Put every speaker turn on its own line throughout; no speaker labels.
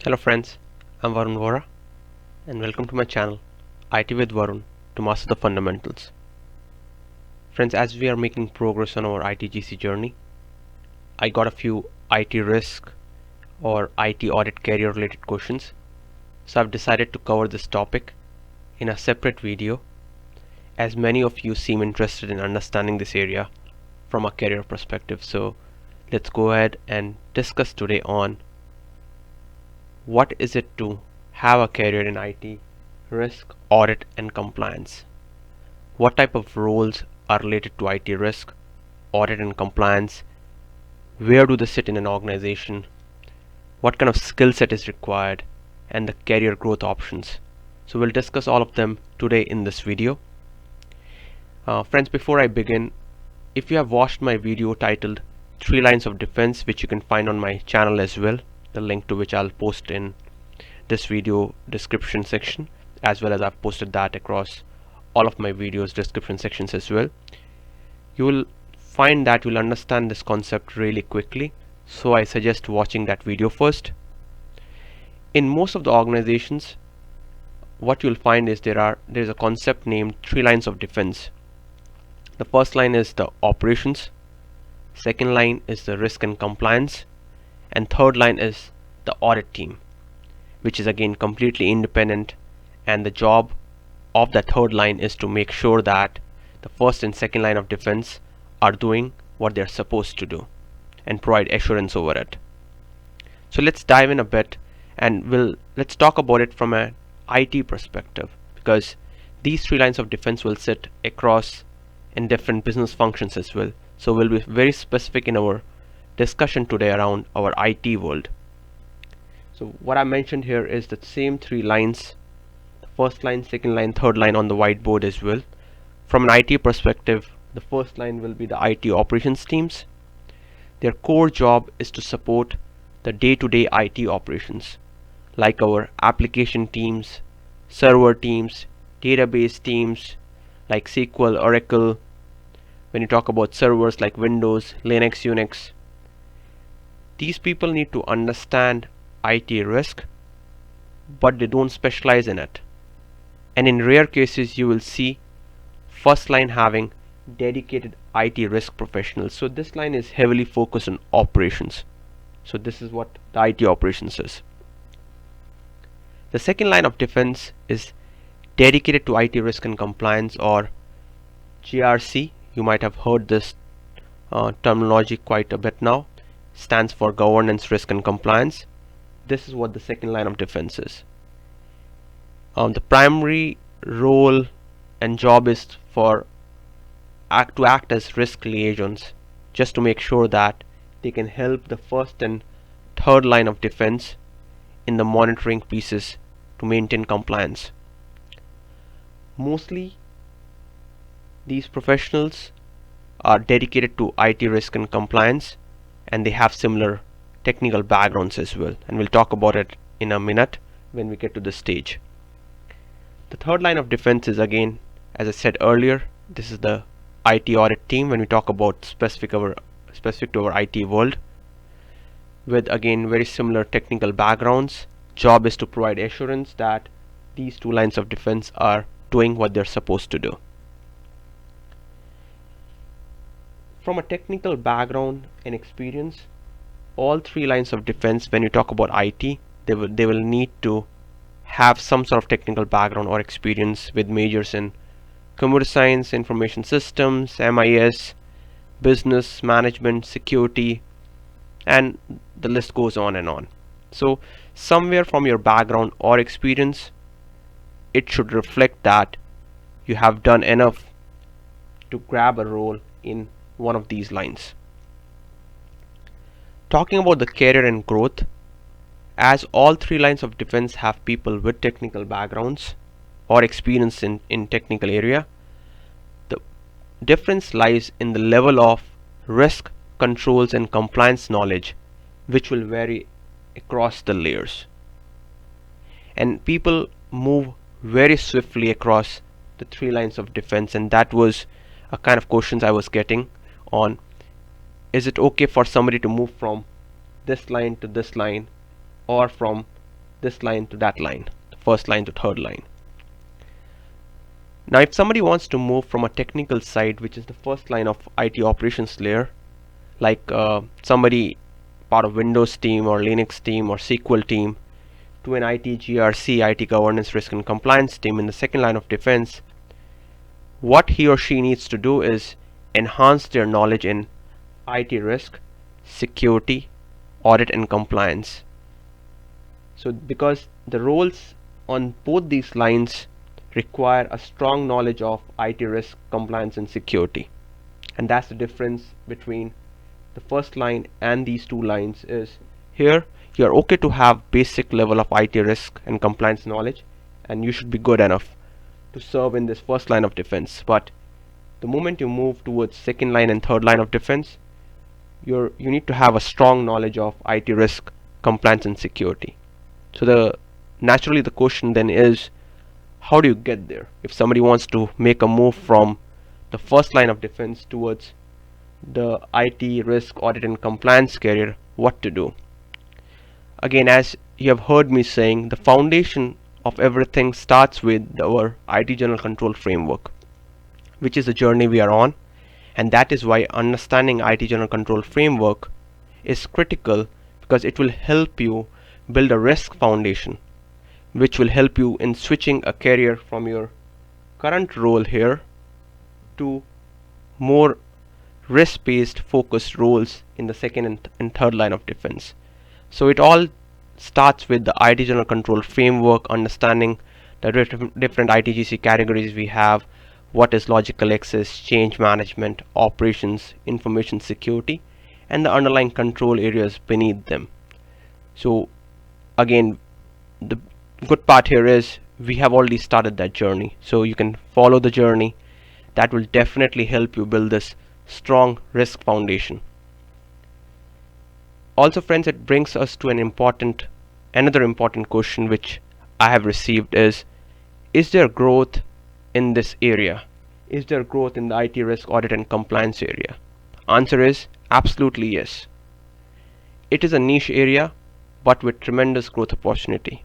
Hello friends, I'm Varun Vohra and welcome to my channel IT with Varun to master the fundamentals. Friends, as we are making progress on our ITGC journey, I got a few IT risk or IT audit career related questions. So I've decided to cover this topic in a separate video as many of you seem interested in understanding this area from a career perspective. So let's go ahead and discuss today on what is it to have a career in IT, risk, audit, and compliance. What type of roles are related to IT risk, audit, and compliance? Where do they sit in an organization? What kind of skill set is required? And the career growth options. So we'll discuss all of them today in this video. Friends, before I begin, if you have watched my video titled 3 Lines of Defense, which you can find on my channel as well, the link to which I'll post in this video description section, as well as I've posted that across all of my videos description sections as well. You will find that you'll understand this concept really quickly, so I suggest watching that video first. In most of the organizations, what you'll find is there's a concept named 3 lines of defense. The first line is the operations, second line is the risk and compliance, and third line is the audit team, which is again completely independent, and the job of that third line is to make sure that the first and second line of defense are doing what they're supposed to do and provide assurance over it. So let's dive in a bit and let's talk about it from an IT perspective, because these 3 lines of defense will sit across in different business functions as well. So we'll be very specific in our discussion today around our IT world. So what I mentioned here is the same 3 lines, the first line, second line, third line on the whiteboard as well. From an IT perspective, the first line will be the IT operations teams. Their core job is to support the day-to-day IT operations, like our application teams, server teams, database teams like SQL, Oracle. When you talk about servers like Windows, Linux, Unix, these people need to understand IT risk, but they don't specialize in it. And in rare cases, you will see first line having dedicated IT risk professionals. So this line is heavily focused on operations. So this is what the IT operations is. The second line of defense is dedicated to IT risk and compliance, or GRC. You might have heard this terminology quite a bit now. Stands for governance, risk, and compliance. This is what the second line of defense is. The primary role and job is to act as risk liaisons, just to make sure that they can help the first and third line of defense in the monitoring pieces to maintain compliance. Mostly these professionals are dedicated to IT risk and compliance, and they have similar technical backgrounds as well, and we'll talk about it in a minute when we get to this stage. The third line of defense is, again, as I said earlier, this is the IT audit team when we talk about specific to our IT world, with again very similar technical backgrounds. Job is to provide assurance that these 2 lines of defense are doing what they're supposed to do. From a technical background and experience, all 3 lines of defense, when you talk about IT, they will need to have some sort of technical background or experience with majors in computer science, information systems, MIS, business management, security, and the list goes on and on. So somewhere from your background or experience, it should reflect that you have done enough to grab a role in one of these lines. Talking about the career and growth, as all 3 lines of defense have people with technical backgrounds or experience in technical area, the difference lies in the level of risk, controls, and compliance knowledge, which will vary across the layers. And people move very swiftly across the 3 lines of defense, and that was a kind of questions I was getting on, is it okay for somebody to move from this line to this line, or from this line to that line, the first line to third line. Now if somebody wants to move from a technical side, which is the first line of IT operations layer, like somebody part of Windows team or Linux team or SQL team, to an ITGRC, IT governance, risk and compliance team in the second line of defense, what he or she needs to do is enhance their knowledge in IT risk, security, audit and compliance. So because the roles on both these lines require a strong knowledge of IT risk, compliance and security, and that's the difference between the first line and these two lines. Is here you're okay to have basic level of IT risk and compliance knowledge, and you should be good enough to serve in this first line of defense. But the moment you move towards second line and third line of defense, you need to have a strong knowledge of IT risk, compliance and security. So naturally the question then is, how do you get there? If somebody wants to make a move from the first line of defense towards the IT risk, audit and compliance career, what to do? Again, as you have heard me saying, the foundation of everything starts with our IT general control framework, which is the journey we are on, and that is why understanding IT general control framework is critical, because it will help you build a risk foundation, which will help you in switching a career from your current role here to more risk-based focused roles in the second and third line of defense. So it all starts with the IT general control framework, understanding the different ITGC categories we have, what is logical access, change management, operations, information security, and the underlying control areas beneath them. So again, the good part here is we have already started that journey, so you can follow the journey. That will definitely help you build this strong risk foundation. Also friends, it brings us to another important question which I have received is there growth in this area? Is there growth in the IT risk, audit and compliance area? Answer is absolutely yes. It is a niche area, but with tremendous growth opportunity.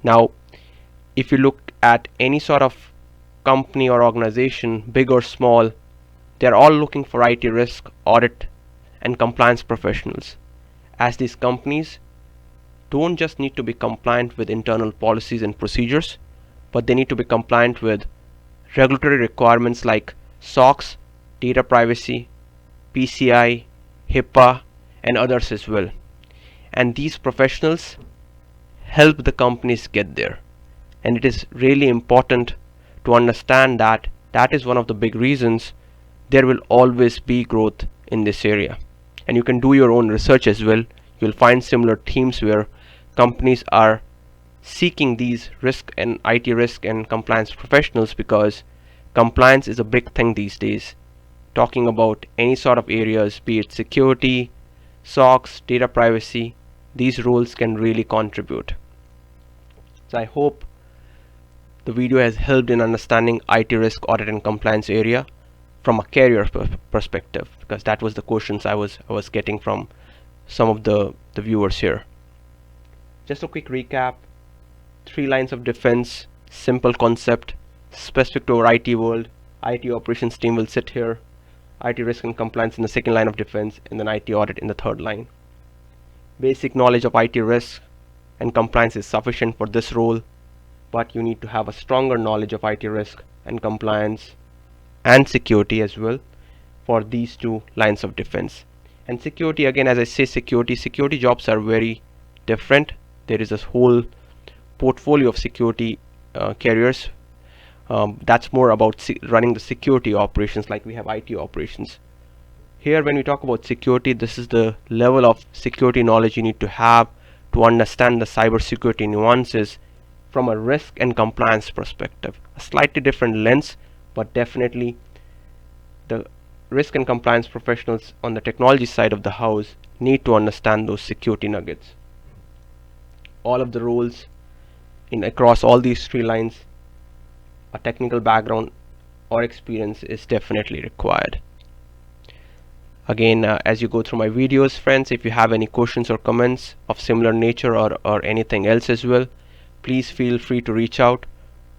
Now, if you look at any sort of company or organization, big or small, they're all looking for IT risk, audit and compliance professionals, as these companies don't just need to be compliant with internal policies and procedures, but they need to be compliant with regulatory requirements like SOX, data privacy, PCI, HIPAA and others as well. And these professionals help the companies get there, and it is really important to understand that that is one of the big reasons there will always be growth in this area. And you can do your own research as well. You'll find similar themes where companies are seeking these risk and IT risk and compliance professionals, because compliance is a big thing these days. Talking about any sort of areas, be it security, SOX, data privacy, these roles can really contribute. So I hope the video has helped in understanding IT risk, audit and compliance area from a career perspective, because that was the questions I was getting from some of the viewers here. Just a quick recap: 3 lines of defense, simple concept, specific to our IT world. IT operations team will sit here, IT risk and compliance in the second line of defense, and then IT audit in the third line. Basic knowledge of IT risk and compliance is sufficient for this role, but you need to have a stronger knowledge of IT risk and compliance and security as well for these 2 lines of defense. And security, again, as I say, security jobs are very different. There is a whole portfolio of security careers that's more about running the security operations, like we have IT operations. Here when we talk about security, this is the level of security knowledge you need to have to understand the cybersecurity nuances from a risk and compliance perspective. A slightly different lens, but definitely the risk and compliance professionals on the technology side of the house need to understand those security nuggets. All of the roles across all these 3 lines, a technical background or experience is definitely required. Again, as you go through my videos, friends, if you have any questions or comments of similar nature or anything else as well, please feel free to reach out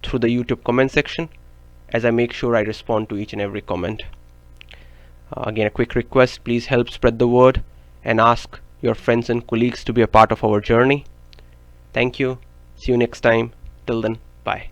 through the YouTube comment section, as I make sure I respond to each and every comment. Again, a quick request, please help spread the word and ask your friends and colleagues to be a part of our journey. Thank you. See you next time. Till then, bye.